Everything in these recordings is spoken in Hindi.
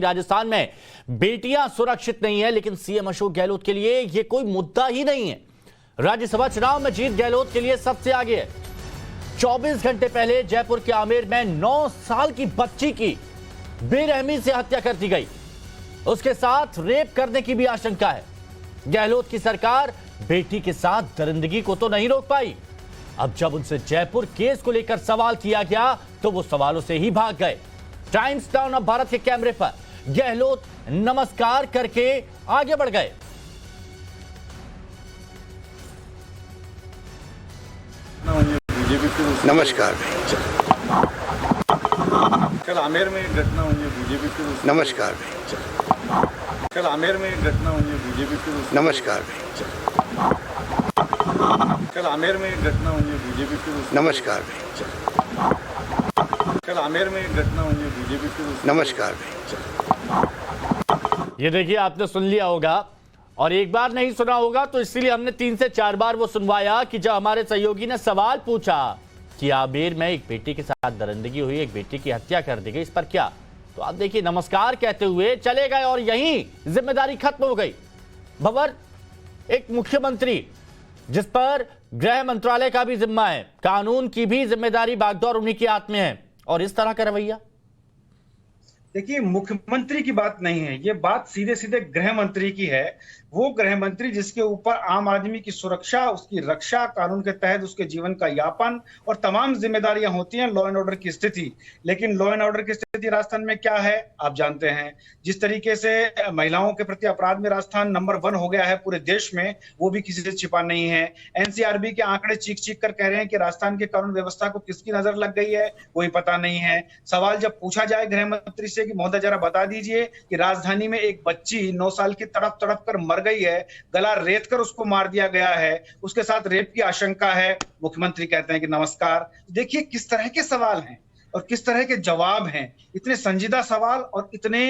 राजस्थान में बेटियां सुरक्षित नहीं है, लेकिन सीएम अशोक गहलोत के लिए यह कोई मुद्दा ही नहीं है। राज्यसभा चुनाव में जीत गहलोत के लिए सबसे आगे है। 24 घंटे पहले जयपुर के आमेर में 9 साल की बच्ची की बेरहमी से हत्या कर दी गई। उसके साथ रेप करने की भी आशंका है। गहलोत की सरकार बेटी के साथ दरिंदगी को तो नहीं रोक पाई। अब जब उनसे जयपुर केस को लेकर सवाल किया गया तो वो सवालों से ही भाग गए। टाइम्स टाउन ऑफ भारत के कैमरे पर गहलोत नमस्कार करके आगे बढ़ गए। नमस्कार। कल आमेर में एक घटना हुई है बीजेपी की। नमस्कार। कल आमेर में एक घटना हुई है बीजेपी की। नमस्कार। कल आमेर में एक घटना हुई है बीजेपी की। नमस्कार। कल आमेर में एक घटना हुई है बीजेपी की। नमस्कार। ये देखिए, आपने सुन लिया होगा और एक बार नहीं सुना होगा, तो इसीलिए हमने 3 से 4 बार वो सुनवाया कि जब हमारे सहयोगी ने सवाल पूछा कि आमेर में एक बेटी के साथ दरिंदगी हुई, एक बेटी की हत्या कर दी गई, इस पर क्या, तो आप देखिए नमस्कार कहते हुए चले गए और यहीं जिम्मेदारी खत्म हो गई। भंवर एक मुख्यमंत्री जिस पर गृह मंत्रालय का भी जिम्मा है, कानून की भी जिम्मेदारी बागडोर उन्हीं के हाथ में है, और इस तरह का रवैया। देखिए, मुख्यमंत्री की बात नहीं है, ये बात सीधे सीधे गृह मंत्री की है। वो गृह मंत्री जिसके ऊपर आम आदमी की सुरक्षा, उसकी रक्षा, कानून के तहत उसके जीवन का यापन और तमाम जिम्मेदारियां होती हैं, लॉ एंड ऑर्डर की स्थिति। लेकिन लॉ एंड ऑर्डर की स्थिति राजस्थान में क्या है आप जानते हैं। जिस तरीके से महिलाओं के प्रति अपराध में राजस्थान नंबर 1 हो गया है पूरे देश में, वो भी किसी से छिपा नहीं है। एनसीआरबी के आंकड़े चीख चीख कर कह रहे हैं कि राजस्थान की कानून व्यवस्था को किसकी नजर लग गई है कोई पता नहीं है। सवाल जब पूछा जाए गृह मंत्री से कि महोदय जरा बता दीजिए कि राजधानी में एक बच्ची 9 साल की तड़प तड़प कर मर गई है, गला रेत कर उसको मार दिया गया है, उसके साथ रेप की आशंका है, मुख्यमंत्री कहते हैं कि नमस्कार। देखिए किस तरह के सवाल हैं और किस तरह के जवाब हैं। इतने संजीदा सवाल और इतने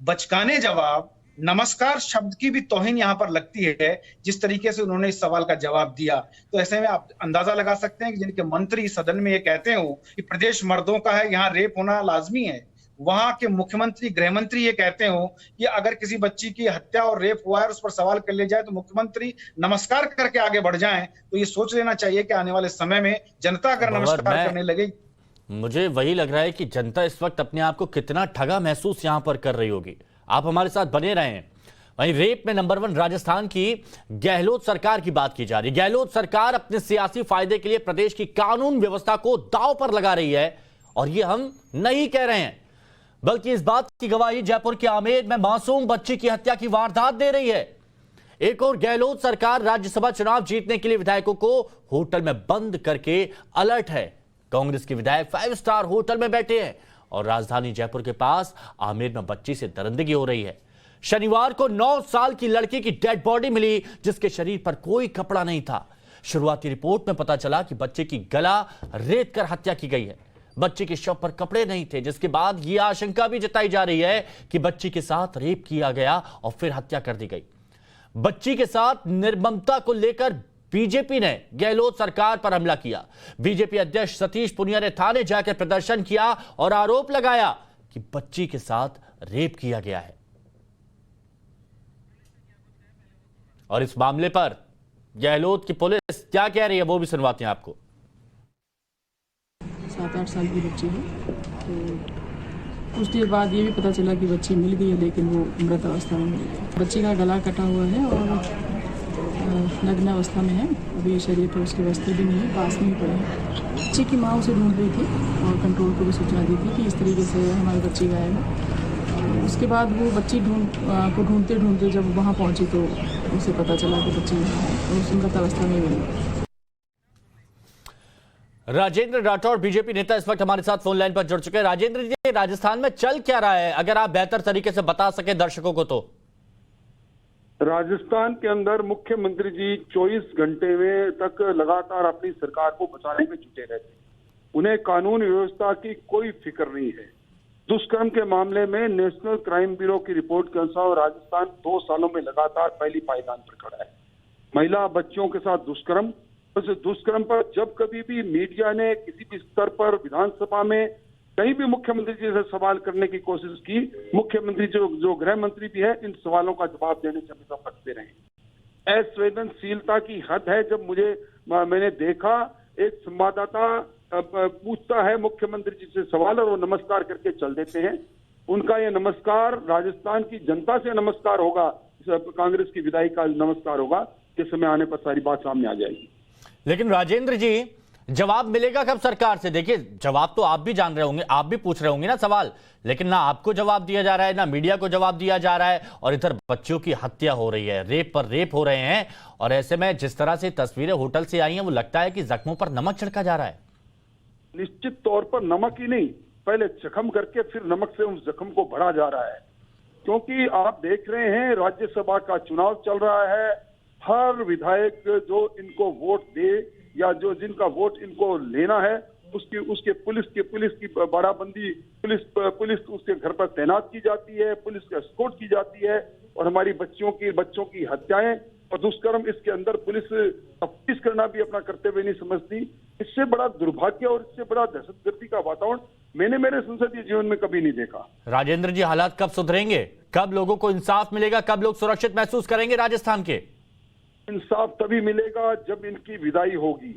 बचकाने जवाब। नमस्कार शब्द की भी तौहीन यहां पर लगती है जिस तरीके से उन्होंने इस सवाल का जवाब दिया। तो ऐसे में आप अंदाजा लगा सकते हैं कि जिनके मंत्री सदन में ये कहते हो कि प्रदेश मर्दों का है, यहाँ रेप होना लाजमी है, वहां के मुख्यमंत्री गृह मंत्री ये कहते हो कि अगर किसी बच्ची की हत्या और रेप हुआ है और उस पर सवाल कर ले जाए तो मुख्यमंत्री नमस्कार करके आगे बढ़ जाएं, तो ये सोच लेना चाहिए कि आने वाले समय में जनता अगर नमस्कार करने लगे। मुझे वही लग रहा है कि जनता इस वक्त अपने आप को कितना ठगा महसूस यहां पर कर रही होगी। आप हमारे साथ बने रहें। वहीं रेप में नंबर 1 राजस्थान की गहलोत सरकार की बात की जा रही है। गहलोत सरकार अपने सियासी फायदे के लिए प्रदेश की कानून व्यवस्था को दांव पर लगा रही है, और ये हम नहीं कह रहे हैं, बल्कि इस बात की गवाही जयपुर के आमेर में मासूम बच्ची की हत्या की वारदात दे रही है। एक और गहलोत सरकार राज्यसभा चुनाव जीतने के लिए विधायकों को होटल में बंद करके अलर्ट है। कांग्रेस के विधायक 5 स्टार होटल में बैठे हैं और राजधानी जयपुर के पास आमेर में बच्ची से दरिंदगी हो रही है। शनिवार को 9 साल की लड़की की डेड बॉडी मिली जिसके शरीर पर कोई कपड़ा नहीं था। शुरुआती रिपोर्ट में पता चला कि बच्चे की गला रेत कर हत्या की गई है। बच्चे के शव पर कपड़े नहीं थे, जिसके बाद यह आशंका भी जताई जा रही है कि बच्ची के साथ रेप किया गया और फिर हत्या कर दी गई। बच्ची के साथ निर्ममता को लेकर बीजेपी ने गहलोत सरकार पर हमला किया। बीजेपी अध्यक्ष सतीश पुनिया ने थाने जाकर प्रदर्शन किया और आरोप लगाया कि बच्ची के साथ रेप किया गया है। और इस मामले पर गहलोत की पुलिस क्या कह रही है वो भी सुनवाते हैं आपको। 7-8 साल की बच्ची है, तो कुछ देर बाद ये भी पता चला कि बच्ची मिल गई है, लेकिन वो मृत अवस्था में मिल गई। बच्ची का गला कटा हुआ है और नग्न अवस्था में है। अभी शरीर पर उसके वस्त्र भी नहीं है, पास में ही पड़े हैं। बच्ची की माँ उसे ढूंढ रही थी और कंट्रोल को भी सूचना दी थी कि इस तरीके से हमारी बच्ची गायब है। उसके बाद वो बच्ची ढूंढते ढूंढते जब वहाँ पहुँची तो उसे पता चला कि बच्ची उस मृत अवस्था में मिल गई। राजेंद्र राठौड़ बीजेपी नेता इस वक्त हमारे साथ फोन लाइन पर जुड़ चुके हैं। राजेंद्र जी, राजस्थान में चल क्या रहा है, अगर आप बेहतर तरीके से बता सके दर्शकों को तो। राजस्थान के अंदर मुख्यमंत्री जी 24 घंटे में तक लगातार अपनी सरकार को बचाने में जुटे रहते हैं। उन्हें कानून व्यवस्था की कोई फिक्र नहीं है। दुष्कर्म के मामले में नेशनल क्राइम ब्यूरो की रिपोर्ट के अनुसार राजस्थान 2 सालों में लगातार पहली पायदान पर खड़ा है। महिला बच्चियों के साथ दुष्कर्म, उस दुष्कर्म पर जब कभी भी मीडिया ने किसी भी स्तर पर विधानसभा में कहीं भी मुख्यमंत्री जी से सवाल करने की कोशिश की, मुख्यमंत्री जो गृह मंत्री भी है, इन सवालों का जवाब देने से हमेशा बचते रहे। असंवेदनशीलता की हद है। जब मैंने देखा एक संवाददाता पूछता है मुख्यमंत्री जी से सवाल और वो नमस्कार करके चल देते हैं। उनका ये नमस्कार राजस्थान की जनता से नमस्कार होगा, कांग्रेस की विदाई का नमस्कार होगा, के समय आने पर सारी बात सामने आ जाएगी। लेकिन राजेंद्र जी, जवाब मिलेगा कब सरकार से? देखिए, जवाब तो आप भी जान रहे होंगे, आप भी पूछ रहे होंगे ना सवाल, लेकिन ना आपको जवाब दिया जा रहा है, ना मीडिया को जवाब दिया जा रहा है, और इधर बच्चों की हत्या हो रही है, रेप पर रेप हो रहे हैं, और ऐसे में जिस तरह से तस्वीरें होटल से आई हैं, वो लगता है कि जख्मों पर नमक छिड़का जा रहा है। निश्चित तौर पर नमक ही नहीं, पहले जख्म करके फिर नमक से उस जख्म को भरा जा रहा है। क्योंकि आप देख रहे हैं राज्यसभा का चुनाव चल रहा है, हर विधायक जो इनको वोट दे या जो जिनका वोट इनको लेना है, उसके पुलिस की बाड़ाबंदी, पुलिस उसके घर पर तैनात की जाती है, पुलिस का एस्कॉर्ट की जाती है, और हमारी बच्चों की हत्याएं और दुष्कर्म, इसके अंदर पुलिस तफ्तीश करना भी अपना कर्तव्य नहीं समझती। इससे बड़ा दुर्भाग्य और इससे बड़ा दहशतगर्दी का वातावरण मैंने मेरे संसदीय जीवन में कभी नहीं देखा। राजेंद्र जी, हालात कब सुधरेंगे? कब लोगों को इंसाफ मिलेगा? कब लोग सुरक्षित महसूस करेंगे राजस्थान के? इंसाफ तभी मिलेगा जब इनकी विदाई होगी,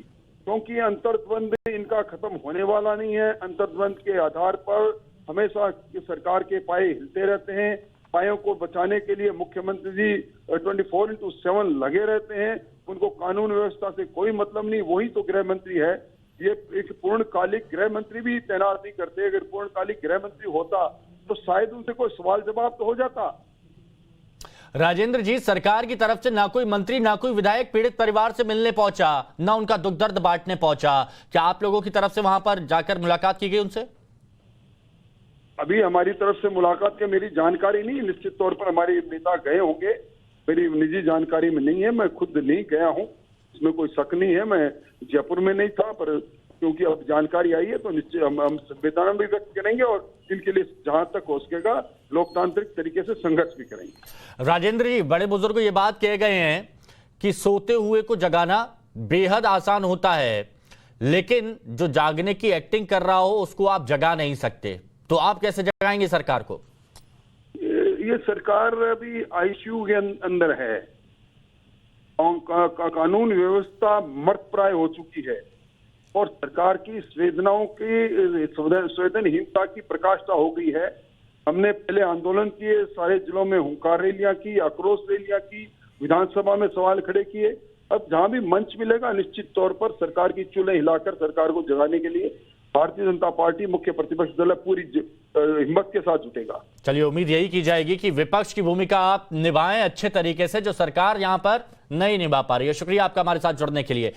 क्योंकि अंतर्द्वंद इनका खत्म होने वाला नहीं है। अंतर्द्वंद के आधार पर हमेशा सरकार के पाए हिलते रहते हैं। पायों को बचाने के लिए मुख्यमंत्री जी 24/7 लगे रहते हैं। उनको कानून व्यवस्था से कोई मतलब नहीं, वही तो गृह मंत्री है। ये एक पूर्णकालिक गृह मंत्री भी तैनात नहीं करते। अगर पूर्णकालिक गृह मंत्री होता तो शायद उनसे कोई सवाल जवाब तो हो जाता। राजेंद्र जी, सरकार की तरफ से ना कोई मंत्री ना कोई विधायक पीड़ित परिवार से मिलने पहुंचा, ना उनका दुख दर्द बांटने पहुंचा। क्या आप लोगों की तरफ से वहां पर जाकर मुलाकात की गई उनसे? अभी हमारी तरफ से मुलाकात की मेरी जानकारी नहीं। निश्चित तौर पर हमारे नेता गए होंगे, मेरी निजी जानकारी में नहीं है। मैं खुद नहीं गया हूं, इसमें कोई शक नहीं है। मैं जयपुर में नहीं था, पर क्योंकि अब जानकारी आई है तो निश्चित हम संवेदना भी व्यक्त करेंगे और इनके लिए जहां तक हो सकेगा लोकतांत्रिक तरीके से संघर्ष भी करेंगे। राजेंद्र जी, बड़े बुजुर्ग ये बात कह गए हैं कि सोते हुए को जगाना बेहद आसान होता है, लेकिन जो जागने की एक्टिंग कर रहा हो उसको आप जगा नहीं सकते। तो आप कैसे जगाएंगे सरकार को? ये सरकार अभी आईसीयू के अंदर है। कानून व्यवस्था मर्तप्राय हो चुकी है और सरकार की संवेदनाओं की संवेदनहीनता की प्रकाष्ठा हो गई है। हमने पहले आंदोलन किए, सारे जिलों में हुंकार रैलियां की, आक्रोश रैलियां की, विधानसभा में सवाल खड़े किए। अब जहां भी मंच मिलेगा निश्चित तौर पर सरकार की चूल्हे हिलाकर सरकार को जगाने के लिए भारतीय जनता पार्टी मुख्य प्रतिपक्ष दल पूरी हिम्मत के साथ जुटेगा। चलिए, उम्मीद यही की जाएगी कि विपक्ष की भूमिका आप निभाएं अच्छे तरीके से, जो सरकार यहां पर नहीं निभा पा रही है। शुक्रिया आपका हमारे साथ जुड़ने के लिए।